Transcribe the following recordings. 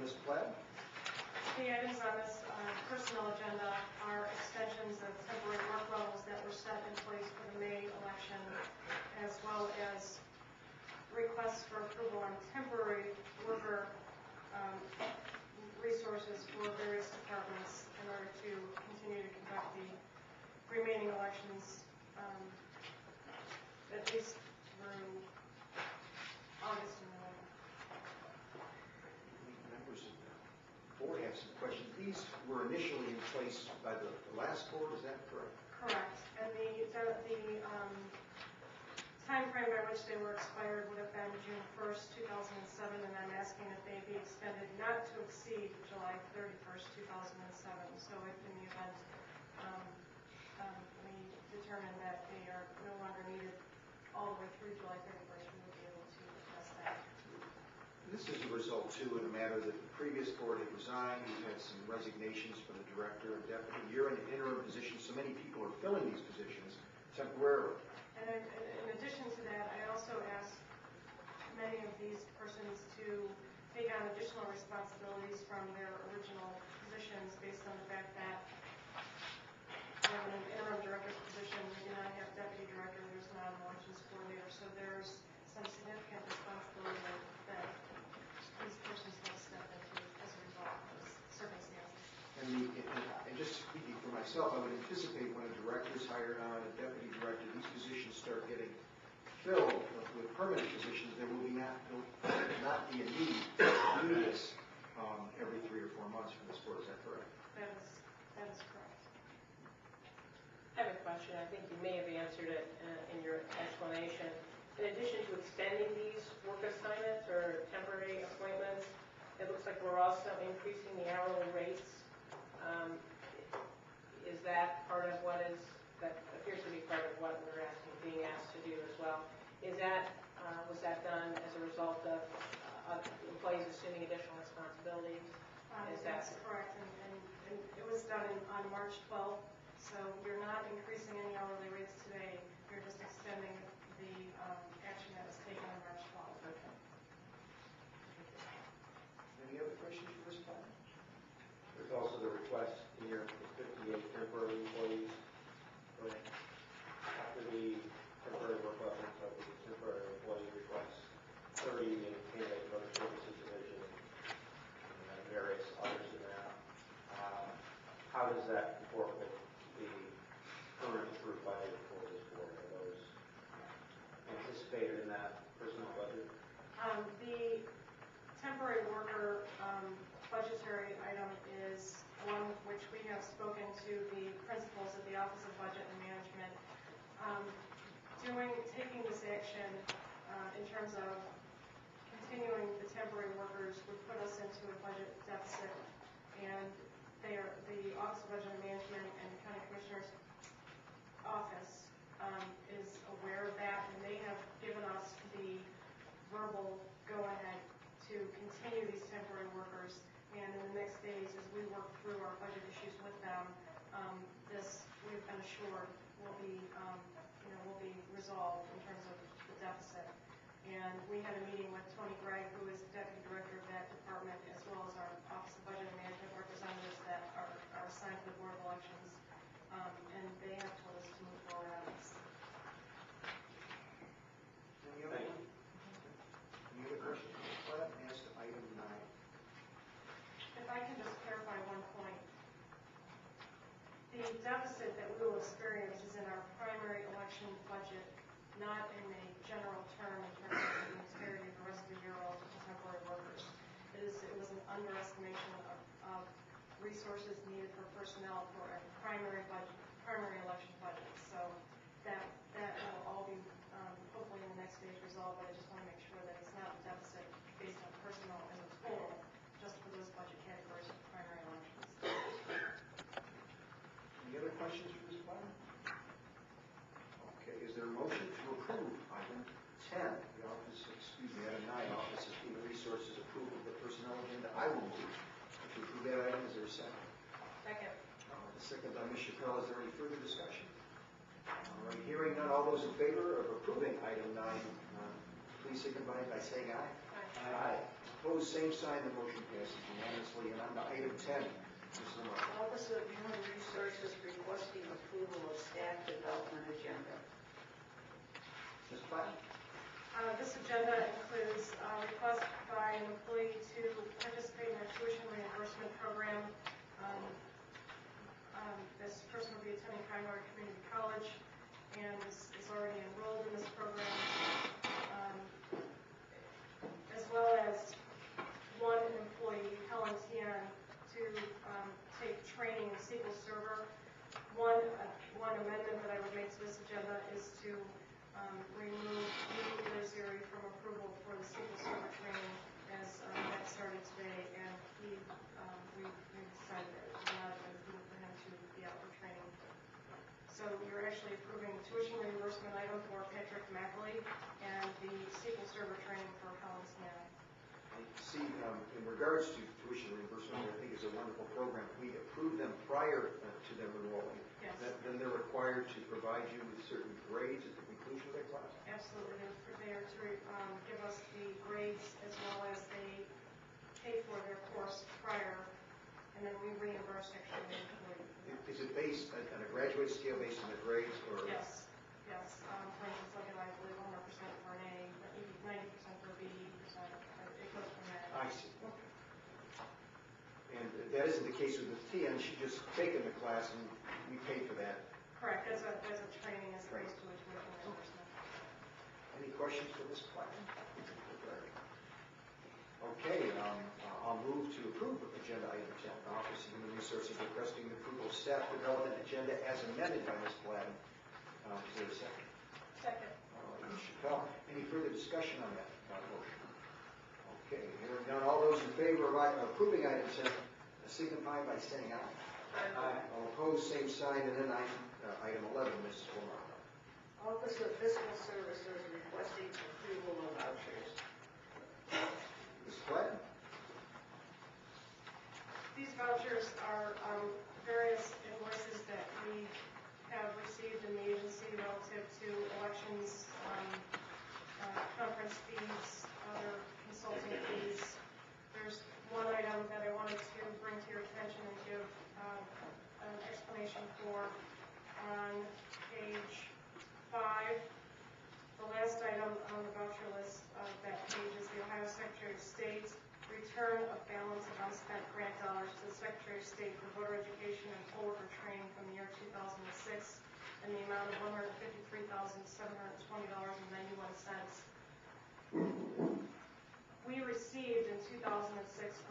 Ms. Platt? The items on this personnel agenda are extensions of temporary work levels that were set in place for the May election, as well as requests for approval on temporary worker resources for various departments in order to continue to conduct the remaining elections at least through August and November. Members of the board have some questions. These were initially in place by the last board, is that correct? Correct. And the time frame by which they were expired would have been June 1st, 2007, and I'm asking that they be extended not to exceed July 31st, 2007. So if in the event we determine that they are no longer needed all the way through July 31st, we will be able to address that. This is a result, too, of a matter that the previous board had resigned. We've had some resignations for the director and deputy. You're in an interim position, so many people are filling these positions temporarily. And in addition to that, I also asked many of these persons to take on additional responsibilities from their original positions based on the fact that in an interim director's position, we do not have deputy director, there's not an elections coordinator, so there's some significant responsibility that these persons will step into as a result of those circumstances. And just speaking for myself, I would anticipate when a director is hired on, a deputy director, these positions start getting filled with permanent positions. There will not be a need to do this every 3 or 4 months from this board. Is that correct? That is correct. I have a question. I think you may have answered it in your explanation. In addition to extending these work assignments or temporary appointments, it looks like we're also increasing the hourly rates. Is that part of what that appears to be part of what we're being asked to do as well? Was that done as a result of employees assuming additional responsibilities? That's correct, and it was done on March 12th, so you're not increasing any hourly rates today. You're just extending the action that was taken on March 12th. Okay. Any other questions for Ms. Platt? There's also the request here for 58 temporary employees. Go ahead. After the temporary work levels of the temporary employee requests, 30 in candidate voter services division and various others in that. How does that comport with the current approved budget for this board? Are those anticipated in that personnel budget? The temporary worker budgetary item is one which we have spoken to the principals at the Office of Budget and Management. Taking this action in terms of continuing the temporary workers would put us into a budget deficit, and the Office of Budget and Management and the County Commissioner's Office is aware of that, and they have given us the verbal go-ahead to continue these temporary workers. And in the next days, as we work through our budget issues with them, this we've been assured will be resolved in terms of the deficit. And we had a meeting with Tony Gregg, who is the deputy director of that department, as well as our Office of Budget and Management representatives that are assigned to the Board of Elections, and they have told us to move forward on this. Any other questions? Let me ask item 9. If I can just clarify one point. The deficit that we will experience is in our primary election budget, not in a general term in terms of the entirety of the rest of the year relative to temporary workers. It was an underestimation of resources needed for personnel for a primary election budget. So that will all be hopefully in the next stage resolved, but I just want to make sure that it's not a deficit based on personnel as a total, just for those budget categories for primary elections. Any other questions for Ms. Platt? Okay, is there a motion to approve item 10, item 9, Office of Human Resources approval of the personnel agenda? I will move to approve that item. Is there a second? Second. A second by Ms. Chappelle. Is there any further discussion? All right, hearing none, all those in favor of approving item 9, please signify by saying aye. Aye. Aye. Opposed, same sign, the motion passes unanimously. And on to item 10, Ms. Lamar. Office of Human Resources requesting approval of staff development agenda. Ms. Platt? This agenda includes a request by an employee to participate in a tuition reimbursement program. This person will be attending Kiowa Community College and is already enrolled in this program, as well as one employee, Helen Tian, to take training in SQL Server. One amendment that I would make to this agenda is to remove Lee Zeri from approval for the SQL Server training as that started today, and we decided that it was not a good move for him to be out for training. So you're actually approving the tuition reimbursement item for Patrick Mackley and the SQL Server training for Helen Tian. See, in regards to tuition reimbursement, I think is a wonderful program. We approve them prior to them enrolling. Yes. Then they're required to provide you with certain grades at the conclusion of that class? Absolutely. They are to give us the grades as well as they pay for their course prior, and then we reimburse actually the employee. Is it based on a graduate scale based on the grades or? Yes, yes. For instance, like I believe 100% for an A, 90% for a B, 80%. It goes from there. I see, okay. And that isn't the case with Ms. T, and she just taken the class and we paid for that. Correct. That's a training as opposed to a tuition reimbursement. Any questions for Ms. Platt? Okay, I'll move to approve agenda item 10. Office of Human Resources requesting the approval of staff development agenda as amended by Ms. Platt. Is there a second? Second. Ms. Chappelle, any further discussion on that motion? Okay, hearing none, all those in favor of approving item 10 signify by saying aye. Aye. All opposed, same sign, and then item 11, Mrs. Lamar. Office of Fiscal Services requesting approval of vouchers. Ms. Platt? These vouchers are various invoices that we have received in the agency relative to elections, conference fees, other consulting fees. There's one item that I wanted to bring to your attention and give an explanation for on page 5. The last item on the voucher list of that page is the Ohio Secretary of State return of balance of unspent grant dollars to the Secretary of State for voter education and poll worker training from the year 2006 in the amount of $153,720.91. We received in 2006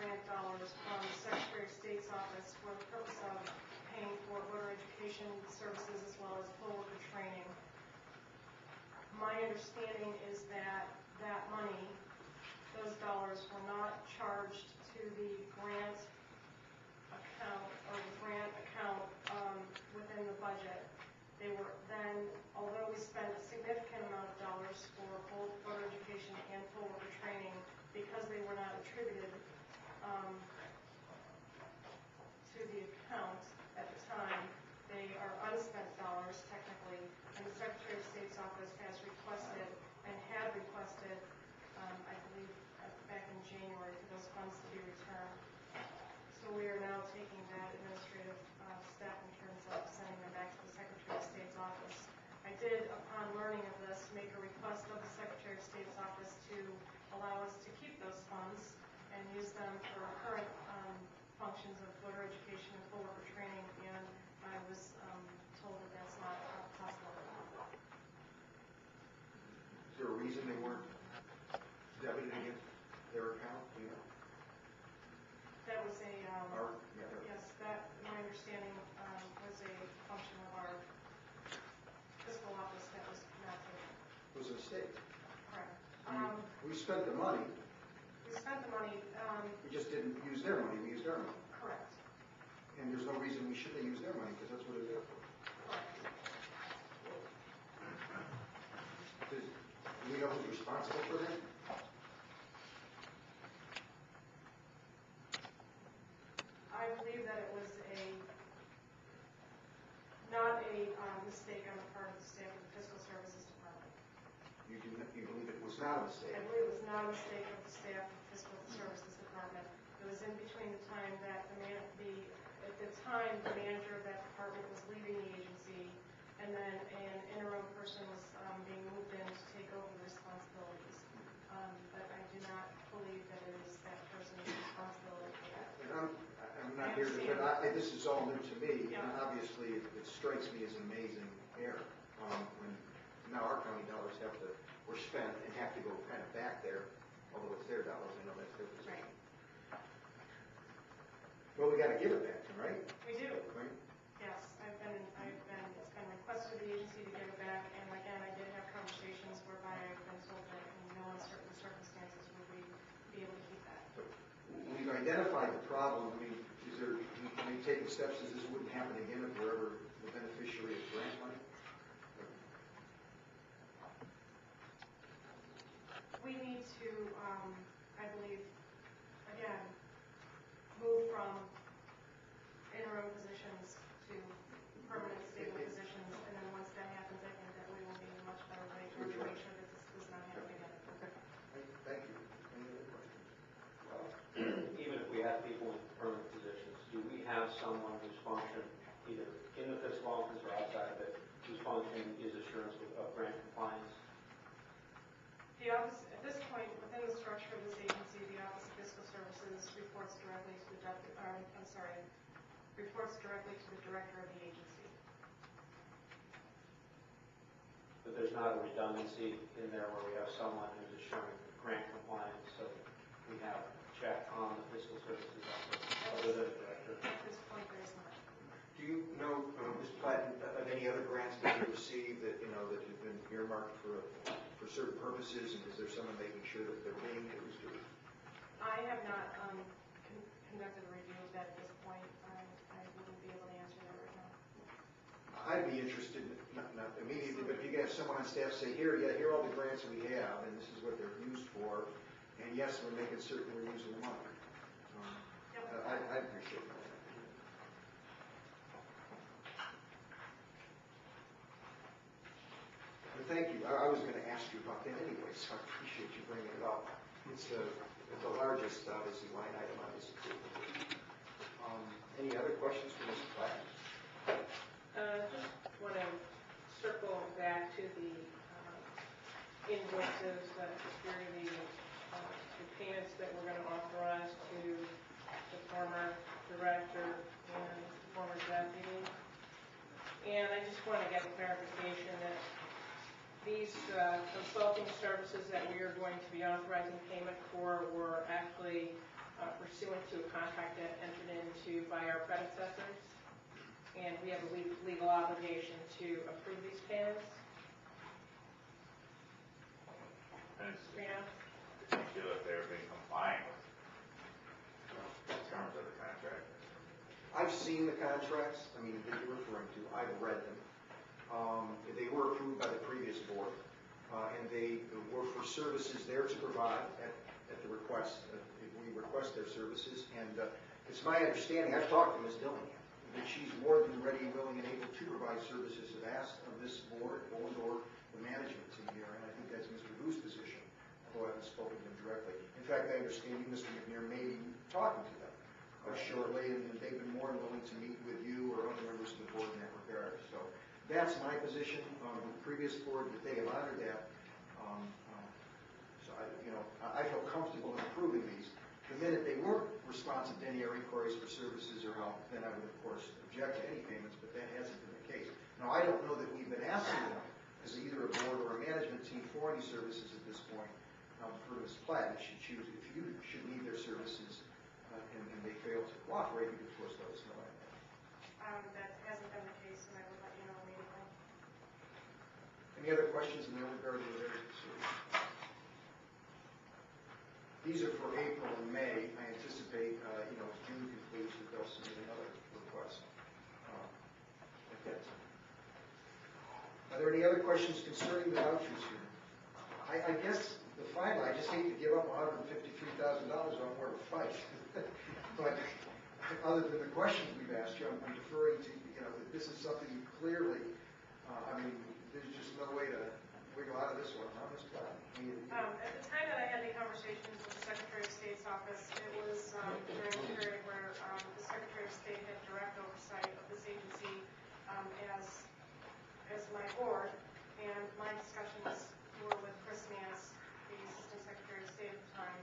grant dollars from the Secretary of State's office for the purpose of paying for voter education services as well as poll worker training. My understanding is that that money, those dollars, were not charged to the grant account or the grant account within the budget. They were then, although we spent a significant amount of dollars for both voter education and poll worker training, because they were not attributed to the account at the time, they are unspent dollars technically, and the Secretary of State's office has requested and had requested, I believe back in January, for those funds to be returned. So we are now taking that administrative step in terms of sending them back to the Secretary of State's office. I did, upon learning of this, make a request of the Secretary of State's office to allow us to keep those funds and use them for current functions of voter education and poll worker training, and I was told that that's not possible. Is there a reason they weren't debited against their account? Do you know? That was a, Yeah. yes, that, my understanding, was a function of our fiscal office that was not taken. It was a mistake. Correct. We spent the money, We spent the money, we just didn't use their money, we used our money. correct. And there's no reason we shouldn't use their money, because that's what it's there for. Do we know who's responsible for that? I believe that it was not a mistake on the part of the staff of the Fiscal Services Department. You believe it was not a not a mistake. I believe it was not a mistake of the staff of the Fiscal Services Department. It was in between the time that at the time, the manager of that department was leaving the agency, and then an interim person was being moved in to take over the responsibilities. But I do not believe that it is that person's responsibility for that. And I'm not here to, but this is all new to me, Yeah. and obviously it strikes me as an amazing error. When now our county dollars were spent and have to go kind of back there, although it's their dollars, I know that's their position. Right. Well, we gotta give it back to them, right? We do. Right? Yes, it's been requested of the agency to give it back, and again, I did have conversations whereby I've been told that in no uncertain circumstances would we be able to keep that. We've identified the problem. I mean, can we take steps as this wouldn't happen again if we're ever the beneficiary of grant money? We need to, I believe, again, move from interim positions to permanent stable positions, and then once that happens, I think that we will be in a much better way to make sure that this does not happen again. Okay. Thank you. Any other questions? Well, even if we have people in permanent positions, do we have someone whose function, either in the fiscal office or outside of it, whose function is assurance of grant compliance? The office, at this point, within the structure of this agency, the Office of Fiscal Services reports directly to the director of the agency. But there's not a redundancy in there where we have someone who's assuring grant compliance, so we have check on the fiscal services office, other than the director. At this point, there is not. Do you know, Ms. Platt, of any other grants that you received that, that have been earmarked for certain purposes, and is there someone making sure that they're being used? I have not conducted a review of that at this point. I wouldn't be able to answer that right now. I'd be interested, not immediately, but if you have someone on staff say, here are all the grants we have, and this is what they're used for, and yes, we're making certain we're using the money. I'd appreciate that. But thank you. I was going to ask you about that anyway, so I appreciate you bringing it up. It's the largest, obviously, line item on this. Any other questions for Ms. Platt? Just want to circle back to the invoices, the payments that we're going to authorize to the former director and former deputy. And I just want to get clarification that these consulting services that we are going to be authorizing payment for were actually pursuant to a contract that entered into by our predecessors, and we have a legal obligation to approve these payments. And Rena? do you feel that they're being compliant with the terms of the contract? I've seen the contracts, that you're referring to. I've read them. They were approved by the previous board, and they were for services there to provide at the request. We request their services, and it's my understanding, I've talked to Ms. Dillingham, that she's more than ready, willing, and able to provide services if asked of this board or the management team here, and I think that's Mr. Booth's position, although I haven't spoken to him directly. In fact, I understand you, Mr. McNair, may be talking to them shortly, and they've been more than willing to meet with you or other members of the board in that regard. So that's my position. The previous board, that they have honored that. So I feel comfortable in approving these. The minute they weren't responsive to any of our inquiries for services or help, then I would, of course, object to any payments, but that hasn't been the case. Now, I don't know that we've been asking them, as either a board or a management team, for any services at this point. For Ms. Platt, if you should need their services, and they fail to cooperate, you can, of course, let us know. That hasn't been the case, and I will let you know immediately. Any other questions in that regard? These are for April and May. I anticipate, as June concludes, that they'll submit another request at that time. Are there any other questions concerning the vouchers here? I guess the final, I just hate to give up $153,000 on where to fight. But other than the questions we've asked you, I'm deferring to, that this is something clearly, there's just no way to wiggle out of this one, huh, Ms. Platt? At the time that I had the conversations with the Secretary of State's office, it was during a period where the Secretary of State had direct oversight of this agency as my board, and my discussions were with Chris Nance, the Assistant Secretary of State at the time.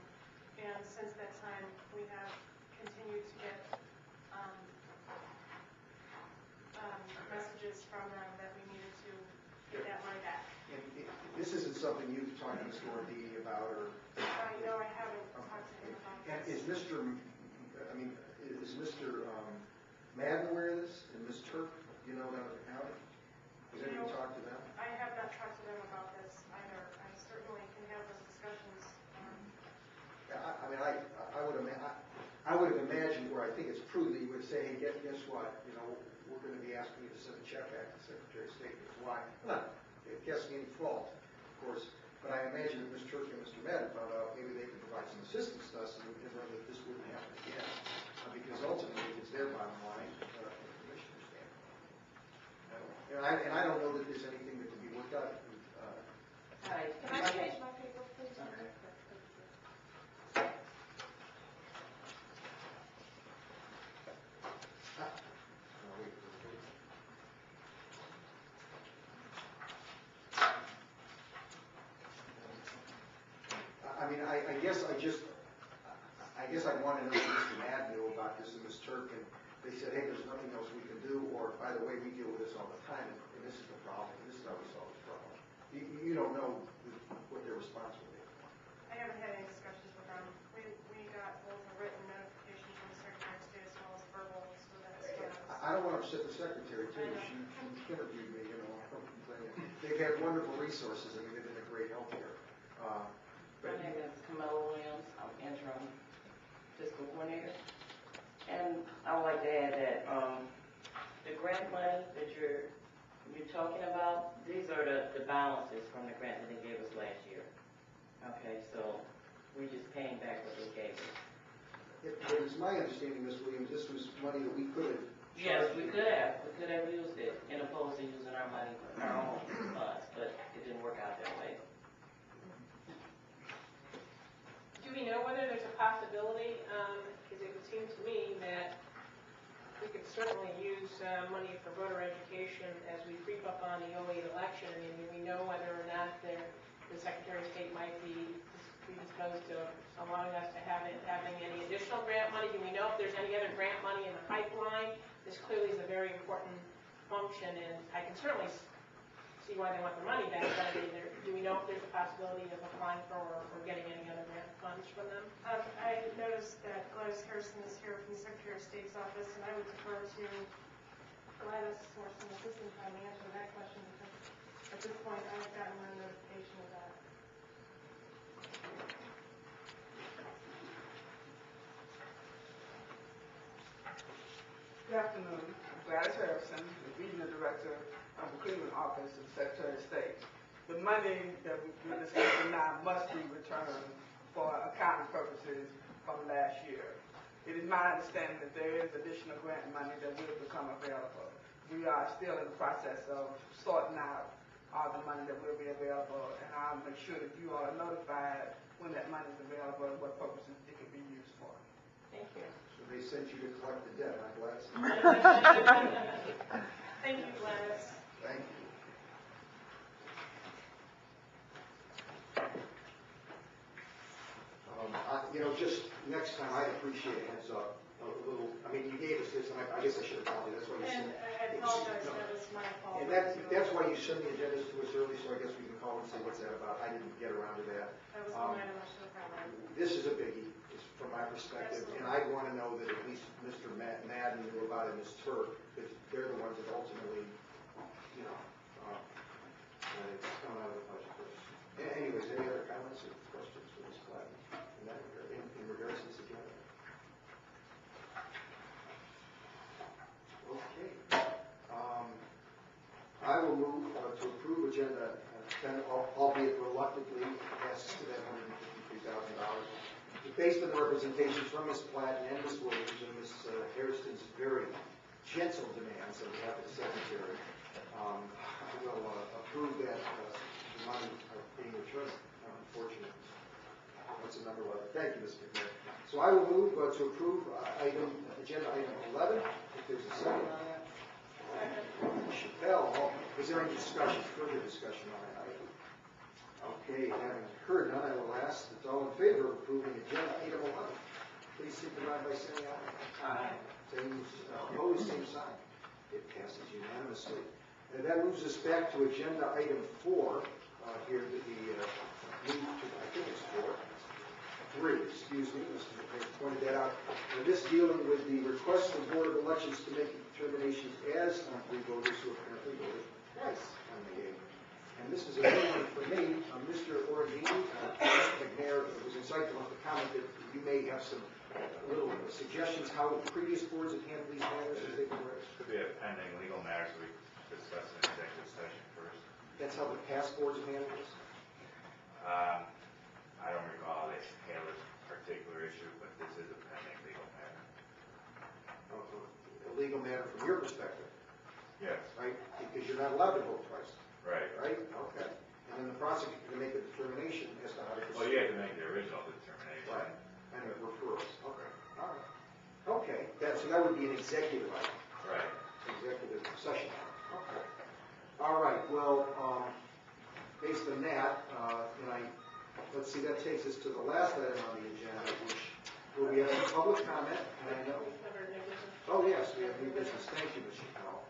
And since that time, we have continued to get messages from them that we needed to get that money back. And this isn't something you've talked to Mr. Ordini about, or? No, I haven't talked to him about And this. is Mr. Madden aware of this, and Ms. Turk, you know, down at the county? Has anyone talked to them? I have not talked to them about this either. I certainly can have those discussions. I would have imagined where I think it's prudent that you would say, hey, guess what, you know, we're going to be asking you to send a check back to the Secretary of State. That's why. It gets me any fault, of course, but I imagine if Ms. Turk and Mr. Madden found out, maybe they could provide some assistance to us and know that this wouldn't happen again. Because ultimately, it's their bottom line from the commissioner's standpoint. And I don't know that there's anything that can be worked out. Hi. Can I change my paper, please? I guess I want to know what Mr. Madden knew about this and Ms. Turk, and they said, hey, there's nothing else we can do, or by the way, we deal with this all the time, and this is the problem, and this is how we solve this problem. You don't know what their response will be. I haven't had any discussions with them. We got both a written notification from the Secretary of State as well as verbal, so that's I don't want to upset the secretary too. She interviewed me, you know. They've had wonderful resources. I mean, they've been a great help here. My name is Camilla Williams. I'm interim fiscal coordinator. And I would like to add that the grant money that you're talking about, these are the balances from the grant that they gave us last year. Okay, so we're just paying back what they gave us. It is my understanding, Ms. Williams, this was money that we could have. Yes, we could have. We could have used it in opposed to using our money for our own funds, but it didn't work out that way. Do we know whether there's a possibility, because it would seem to me that we could certainly use money for voter education as we creep up on the 08 election. I mean, do we know whether or not the Secretary of State might be predisposed to allowing us to having any additional grant money? Do we know if there's any other grant money in the pipeline? This clearly is a very important function, and I can certainly see why they want the money back, but I mean, do we know if there's a possibility of applying for or getting any other grant funds from them? I noticed that Gladys Harrison is here from the Secretary of State's office, and I would defer to Gladys for some assistance on the answer to that question, because at this point, I've gotten no notification of that. Good afternoon. I'm Gladys Harrison, the Regional Director of the Cleveland Office of the Secretary of State. The money that we're discussing now must be returned for accounting purposes from last year. It is my understanding that there is additional grant money that will become available. We are still in the process of sorting out all the money that will be available, and I'll make sure that you all are notified when that money is available and what purposes it can be used for. Thank you. So they sent you to collect the debt, huh, Gladys? Thank you, Gladys. Thank you. Just next time, I'd appreciate a heads up, a little, I mean, you gave us this, and I guess I should have told you, that's why you And sent. I apologize, that was my fault. And that's why you send the agendas to us early, so I guess we can call and say, what's that about? I didn't get around to that. That was one item I should have covered. This is a biggie, from my perspective, and I'd want to know that at least Mr. Madden knew about it, Ms. Turk, because they're the ones that ultimately, it's coming out of the budget first. Anyways, any other comments or questions for Ms. Platten in regards to this agenda? Okay. I will move to approve agenda 10, albeit reluctantly, yes, to that $153,000. Based on the representations from Ms. Platten and Ms. Williams and Ms. Harrison's very gentle demands on behalf of the Secretary, I will approve that money are being returned, unfortunately. That's a number 11. Thank you, Mr. McMahon. So I will move to approve agenda item 11, if there's a second on that. Chappelle, is there any discussion, further discussion on that item? Okay, having heard none, I will ask that all in favor of approving agenda item 11, please signify by saying aye. Aye. Opposed, same sign. It passes unanimously. And that moves us back to agenda item 4, here to be moved to, I think it's 3, excuse me, Mr. McMahon pointed that out. And this dealing with the request of Board of Elections to make determinations as on 3 voters who apparently voted twice on the 8th. And this is a new one for me. Mr. Origini, Mr. McNair was insightful enough to comment that you may have some little suggestions how previous boards have handled these matters as they progress. Could be a pending legal matter, so we discuss in executive session first. That's how the past boards have handled this? I don't recall they handled this particular issue, but this is a pending legal matter. A legal matter from your perspective, Yes. right? Because you're not allowed to vote twice, Right. right? Okay. And then the prosecutor can make a determination as to how to proceed. Well, you have to make the original determination. Right. And it refers. Okay. All right. Okay. So that would be an executive item. Right. Executive session. Okay. All right. Well, based on that, let's see, that takes us to the last item on the agenda, where we have some public comment, and I know. Oh, yes, we have new business. Thank you, Ms. Chappelle.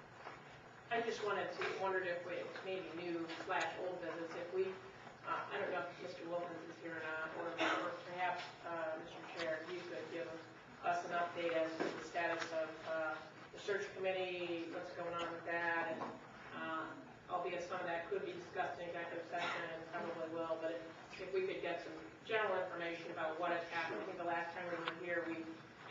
I just wondered if it was maybe new/old business, if we, I don't know if Mr. Wilkins is here or not, or perhaps, Mr. Chair, you could give us an update as to the status of the search committee, what's going on with that, and albeit some of that could be discussed in executive session and probably will, but if we could get some general information about what has happened. I think the last time we were here, we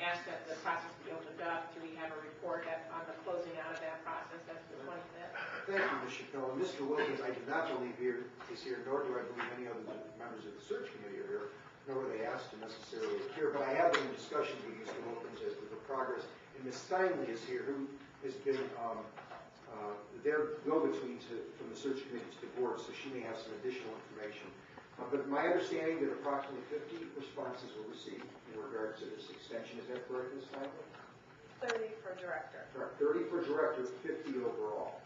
asked that the process be opened up. Do we have a report on the closing out of that process? That's the 25th. Thank you, Ms. Chappelle. And Mr. Wilkins, I do not believe is here, nor do I believe any other members of the search committee are here, nor were they asked to necessarily appear. But I have been in discussions with Mr. Wilkins as to the progress. And Ms. Steinley is here, who has been their go-between from the search committee to the board, so she may have some additional information. But my understanding that approximately 50 responses were received in regard to this extension. Is that correct, Ms. Steinley? 30 for director. Correct. 30 for director, 50 overall.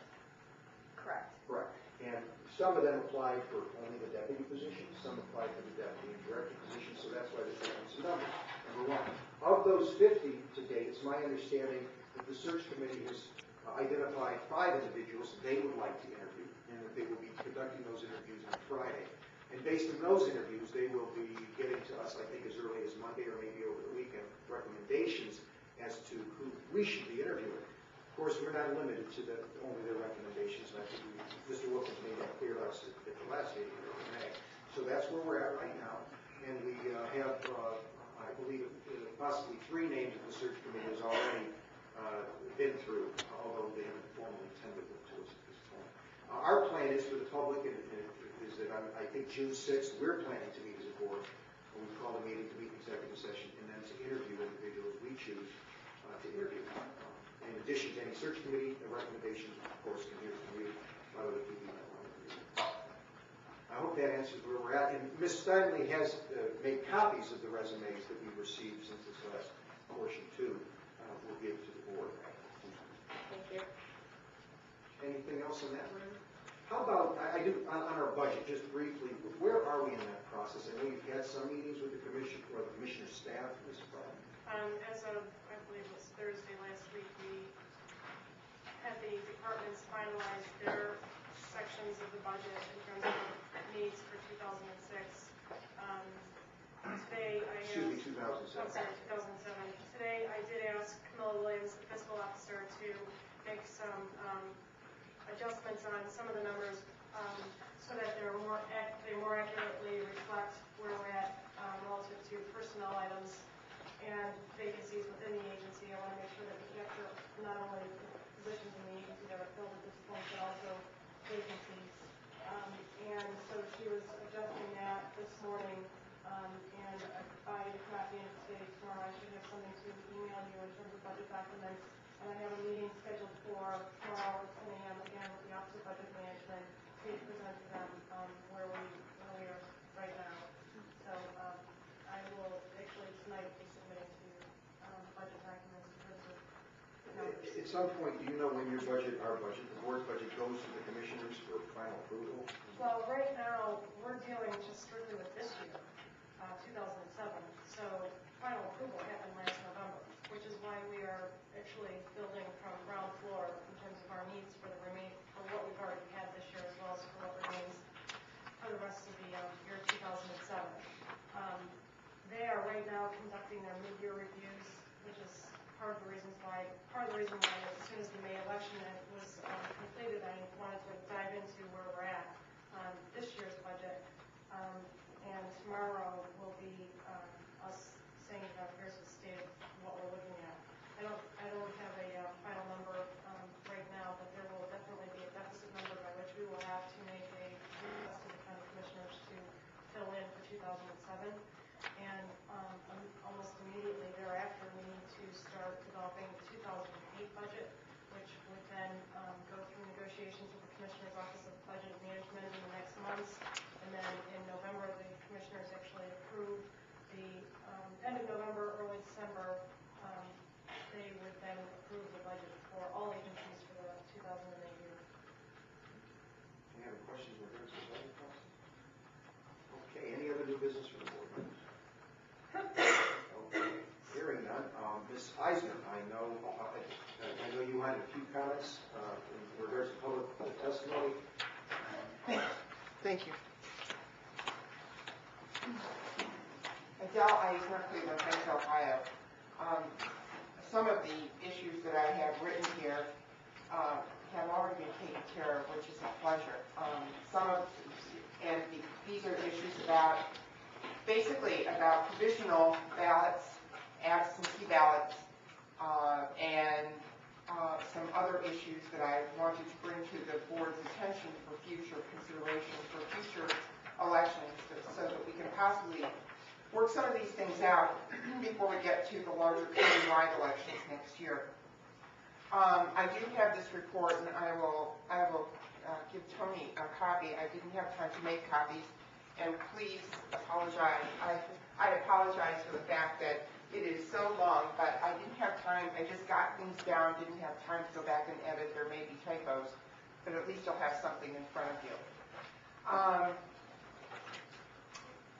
Correct. Correct. And some of them applied for only the deputy position, some applied for the deputy and director position, so that's why there's difference in numbers. Number one. Of those 50 to date, it's my understanding that the search committee has identified 5 individuals they would like to interview, and that they will be conducting those interviews on Friday. And based on those interviews, they will be getting to us, I think, as early as Monday or maybe over the weekend, recommendations as to who we should be interviewing. Of course, we're not limited to only their recommendations, and I think Mr. Wilkins made that clear to us at the last meeting in May. So that's where we're at right now. And we have, I believe, possibly 3 names that the search committee has already been through, although they haven't formally tendered them to us at this point. Our plan is for the public, and is that I think June 6th, we're planning to meet as a board, and we call a meeting to meet executive session, and then to interview individuals we choose to interview. In addition to any search committee, the recommendations, of course, can hear from you, whether it be I hope that answers where we're at. And Ms. Steinley has made copies of the resumes that we've received since this last portion, too. We'll give to the board. Thank you. Anything else on that, Randy? How about, on our budget, just briefly, where are we in that process? I know you've had some meetings with the commission, or the commissioner's staff, Ms. Brown. As of, I believe it was Thursday last week, we had the departments finalize their sections of the budget in terms of needs for 2006. Today I asked... Excuse me, 2007. I'm sorry, 2007. Today I did ask Camilla Williams, the fiscal officer, to make some adjustments on some of the numbers so that they more accurately reflect where we're at relative to personnel items and vacancies within the agency. I want to make sure that we capture not only the positions in the agency that are filled at this point, but also vacancies. And so she was adjusting that this morning, and by copy and today, tomorrow, I should have something to email you in terms of budget documents. And I have a meeting scheduled for tomorrow at 10 a.m. again with the Office of Budget Management to present to them At some point, do you know when your budget, our budget, the board's budget goes to the commissioners for final approval? Well, right now, we're dealing just strictly with this year, 2007. So final approval happened last November, which is why we are actually building from ground floor in terms of our needs for for what we've already had this year, as well as for what remains for the rest of the year 2007. They are right now conducting their mid-year reviews, which is part of the reason why as soon as the May election was completed, I wanted to dive into where we're at on this year's budget. And tomorrow will be us saying that here's the state of what we're looking at. I don't have a final number right now, but there will definitely be a deficit number by which we will have to make a request to the county commissioners to fill in for 2007. And almost immediately thereafter, we need to start developing the 2008 budget, which would then go through negotiations with the Commissioner's Office of Budget Management in the next months. And then in November, the Commissioners actually approve the end of November, early December, they would then approve the budget for all agencies for the 2008 year. Any other questions in regards to the budget process? Okay, any other new business for the board members? Okay, hearing none. Ms. Eisner, I know you had a few comments in regards to public testimony. Thank you. Adele Eisner, Cleveland Heights, Ohio. Some of the issues that I have written here have already been taken care of, which is a pleasure. These are issues basically about provisional ballots, absentee ballots, and some other issues that I wanted to bring to the board's attention for future consideration for future elections, so that we can possibly work some of these things out before we get to the larger county-wide elections next year. I do have this report, and I will give Tony a copy. I didn't have time to make copies, and please apologize. I apologize for the fact that it is so long, but I didn't have time. I just got things down, didn't have time to go back and edit. There may be typos, but at least you'll have something in front of you.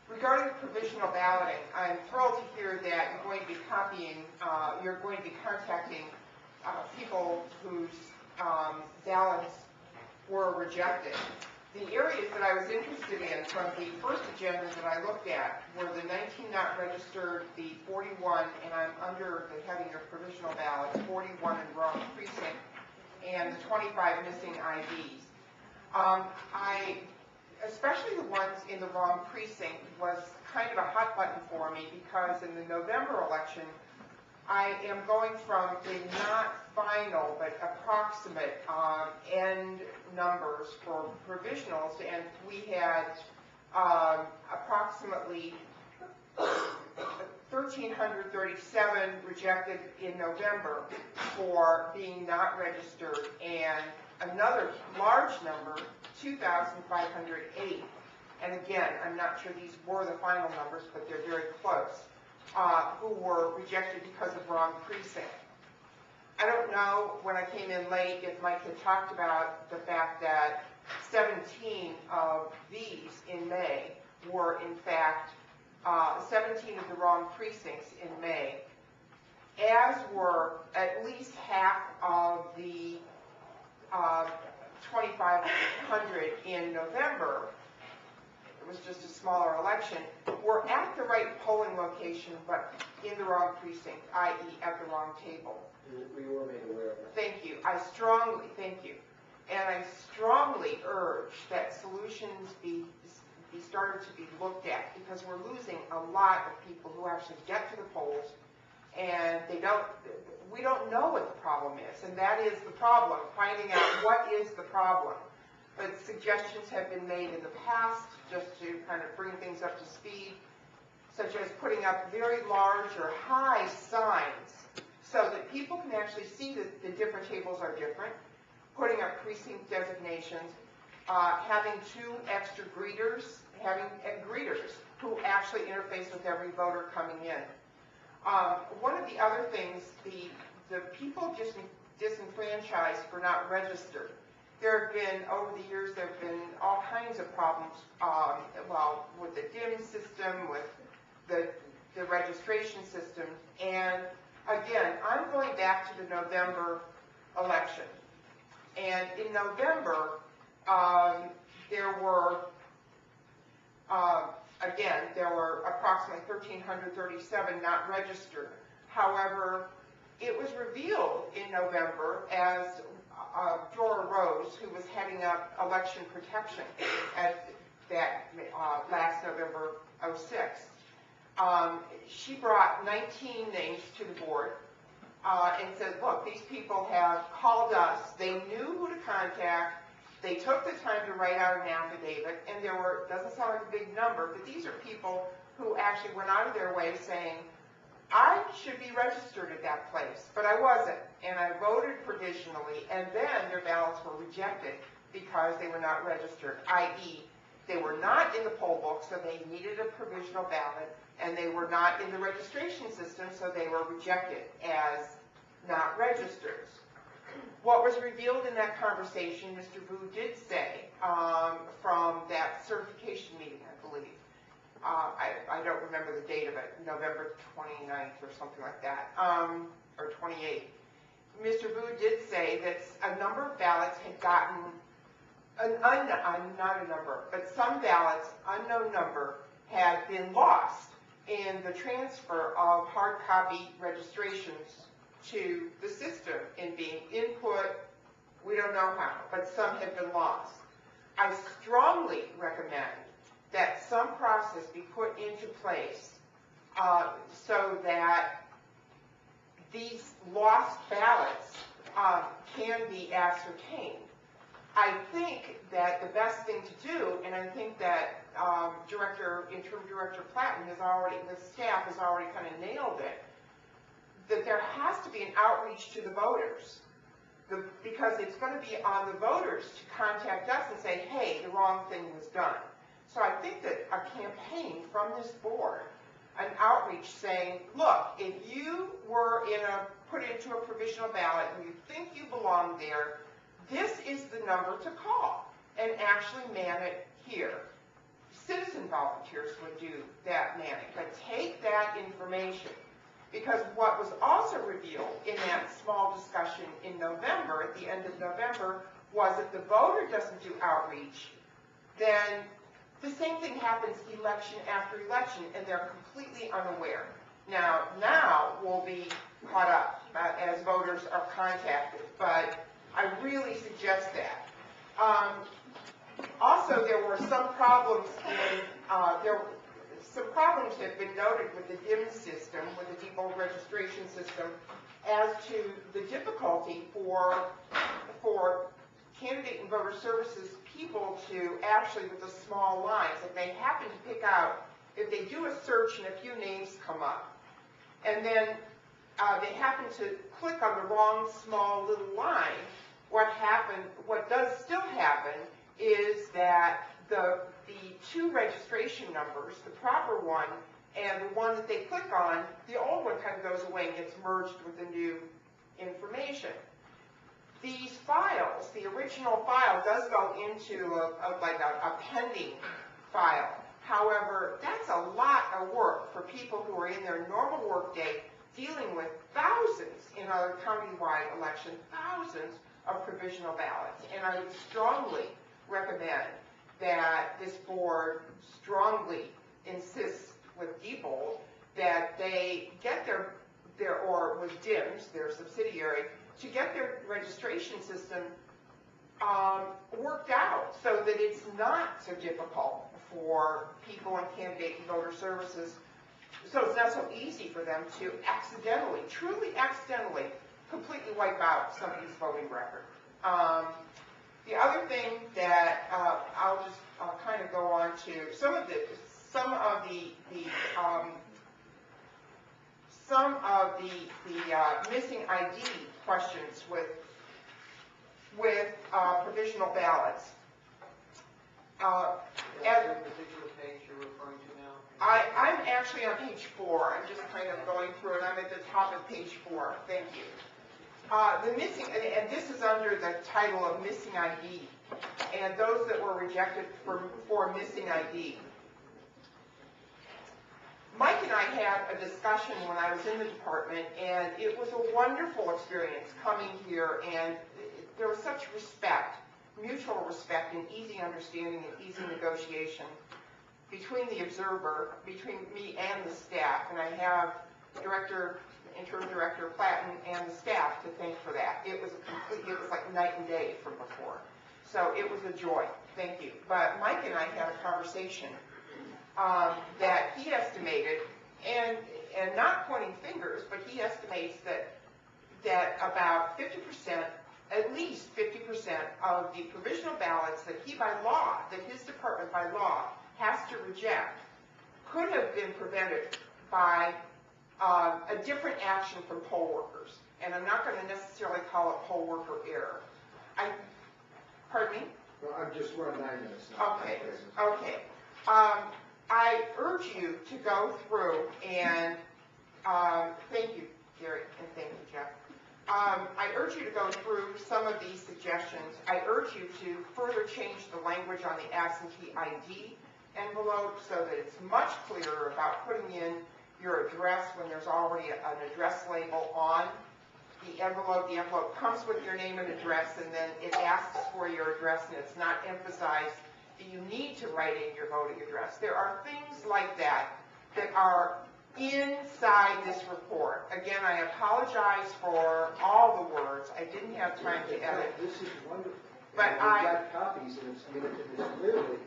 Regarding provisional balloting, I'm thrilled to hear that you're going to be contacting people whose ballots were rejected. The areas that I was interested in from the first agenda that I looked at were the 19 not registered, the 41, and I'm under the heading of provisional ballots, 41 in wrong precinct, and the 25 missing IDs. Especially the ones in the wrong precinct was kind of a hot button for me, because in the November election, I am going from the not final but approximate end numbers for provisionals, and we had approximately 1,337 rejected in November for being not registered, and another large number, 2,508. And again, I'm not sure these were the final numbers, but they're very close, who were rejected because of wrong precinct. I don't know, when I came in late, if Mike had talked about the fact that 17 of these in May were in fact 17 of the wrong precincts in May, as were at least half of the 2,500 in November. It was just a smaller election. We're at the right polling location, but in the wrong precinct, i.e. at the wrong table. We were made aware of that. Thank you. Thank you. And I strongly urge that solutions be started to be looked at, because we're losing a lot of people who actually get to the polls, and we don't know what the problem is, and that is the problem, finding out what is the problem. But suggestions have been made in the past just to kind of bring things up to speed, such as putting up very large or high signs so that people can actually see that the different tables are different, putting up precinct designations, having 2 extra greeters, having greeters who actually interface with every voter coming in. One of the other things, the people just disenfranchised for not registered. There have been, over the years, there have been all kinds of problems, well, with the DIM system, with the registration system. And again, I'm going back to the November election. And in November, there were, again, there were approximately 1,337 not registered. However, it was revealed in November as Dora Rose, who was heading up election protection at that last November '06. She brought 19 names to the board and said, look, these people have called us. They knew who to contact. They took the time to write out an affidavit, and there were, doesn't sound like a big number, but these are people who actually went out of their way saying, I should be registered at that place, but I wasn't, and I voted provisionally, and then their ballots were rejected because they were not registered, i.e., they were not in the poll book, so they needed a provisional ballot, and they were not in the registration system, so they were rejected as not registered. What was revealed in that conversation, Mr. Vu did say, from that certification meeting, I believe, I don't remember the date of it, November 29th or something like that, or 28th. Mr. Vu did say that a number of ballots had gotten, not a number, but some ballots, unknown number, had been lost in the transfer of hard copy registrations to the system in being input, we don't know how, but some had been lost. I strongly recommend that some process be put into place so that these lost ballots can be ascertained. I think that the best thing to do, and I think that Interim Director Platten has already, the staff has already kind of nailed it, that there has to be an outreach to the voters. Because it's going to be on the voters to contact us and say, hey, the wrong thing was done. So I think that a campaign from this board, an outreach saying, look, if you were put into a provisional ballot and you think you belong there, this is the number to call and actually man it here. Citizen volunteers would do that manning, but take that information. Because what was also revealed in that small discussion in November, at the end of November, was if the voter doesn't do outreach, then the same thing happens election after election, and they're completely unaware. Now we'll be caught up as voters are contacted, but I really suggest that. Also, there were some problems some problems have been noted with the DIM system, with the depot registration system, as to the difficulty for candidate and voter services people to actually, with the small lines, if they happen to pick out, if they do a search and a few names come up, and then they happen to click on the wrong small little line, what does still happen is that the two registration numbers, the proper one and the one that they click on, the old one kind of goes away and gets merged with the new information. These files, the original file does go into a pending file. However, that's a lot of work for people who are in their normal workday dealing with thousands in a countywide election, thousands of provisional ballots. And I would strongly recommend that this board strongly insists with Diebold that they get or with DIMS, their subsidiary, to get their registration system worked out so that it's not so difficult for people in candidate and voter services, so it's not so easy for them to accidentally, truly accidentally, completely wipe out somebody's voting record. The other thing that I'll just kind of go on to some of the missing ID questions with provisional ballots. At the particular page you're referring to now? I'm actually on page 4. I'm just kind of going through it. I'm at the top of page 4. Thank you. The missing, and this is under the title of missing ID, and those that were rejected for missing ID. Mike and I had a discussion when I was in the department, and it was a wonderful experience coming here, and there was such respect, mutual respect, and easy understanding and easy negotiation between the observer, between me and the staff, and I have Interim Director Platten and the staff to thank for that. It was like night and day from before. So it was a joy. Thank you. But Mike and I had a conversation that he estimated, and not pointing fingers, but he estimates that about 50%, at least 50% of the provisional ballots that his department by law has to reject could have been prevented by a different action from poll workers. And I'm not going to necessarily call it poll worker error. Pardon me? Well, we're on 9 minutes now. Okay. I urge you to go through and, thank you, Gary, and thank you, Jeff. I urge you to go through some of these suggestions. I urge you to further change the language on the absentee ID envelope so that it's much clearer about putting in your address when there's already an address label on the envelope. The envelope comes with your name and address, and then it asks for your address, and it's not emphasized that you need to write in your voting address. There are things like that that are inside this report. Again, I apologize for all the words. I didn't have time to edit. This is wonderful. But we've got copies, and it's clearly,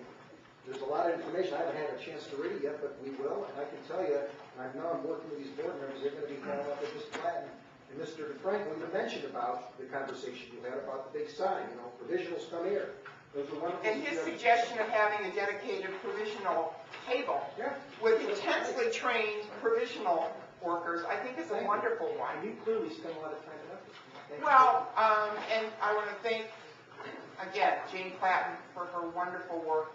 there's a lot of information. I haven't had a chance to read it yet, but we will. And I can tell you, I know I'm working with these board members, they're going to be coming up with this plan. And Mr. DeFranco even mentioned about the conversation you had about the big sign, provisionals come here. Those are wonderful. And his suggestion of having a dedicated provisional table with intensely trained provisional workers, I think is a wonderful one. And you clearly spend a lot of time and effort. Well, and I want to thank, again, Jane Platten for her wonderful work.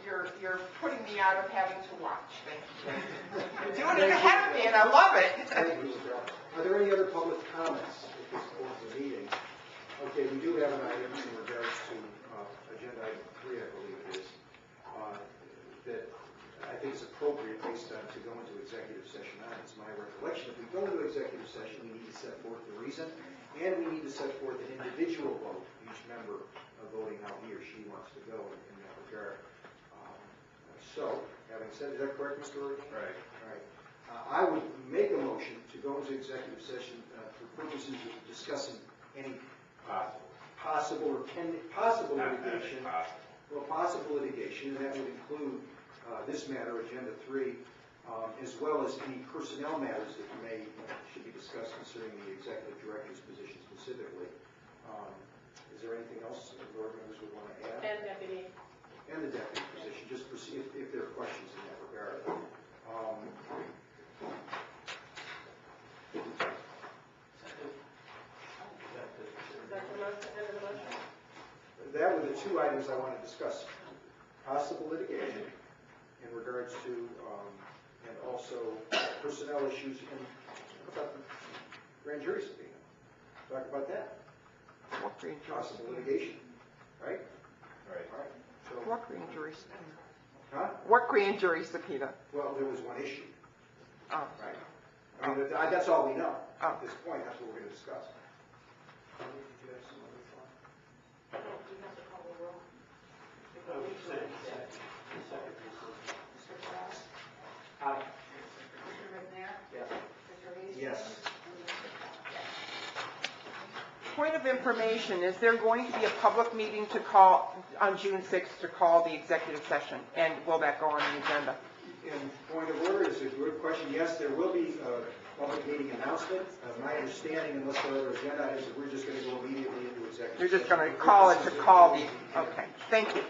You're putting me out of having to watch. Thank you. You're doing it ahead of me, and I love it. Thank you, Mr. Brown. Are there any other public comments at this point of the meeting? Okay, we do have an item in regards to agenda item 3, I believe it is, that I think is appropriate based on to go into executive session on. It's my recollection. If we go into executive session, we need to set forth the reason, and we need to set forth an individual vote, each member voting how he or she wants to go in that regard. So, having said, is that correct, Mr. Rory? Right. All right. I would make a motion to go into executive session for purposes of discussing any possible litigation. Well, possible litigation, and that would include this matter, agenda 3, as well as any personnel matters that should be discussed concerning the executive director's position specifically. Is there anything else the board members would want to add? And deputy. And the deputy position, just proceed if there are questions in that regard. That were the 2 items I want to discuss. Possible litigation in regards to, and also personnel issues, and what about the grand jury subpoena? Talk about that. What grand jury? Possible litigation, right? Right. All right. So, What grand jury subpoena? huh? What grand jury subpoena? Well, there was one issue. Oh. Right. I mean, that's all we know. Oh. At this point, that's what we're going to discuss. Did you have some other thought? Aye. Yes. Point of information, is there going to be a public meeting to call on June 6th to call the executive session? And will that go on the agenda? And point of order is a good question. Yes, there will be a public meeting announcement. My understanding, unless there are other agenda items, is that we're just going to go immediately into executive session. You're just going to call it to call the, okay, thank you.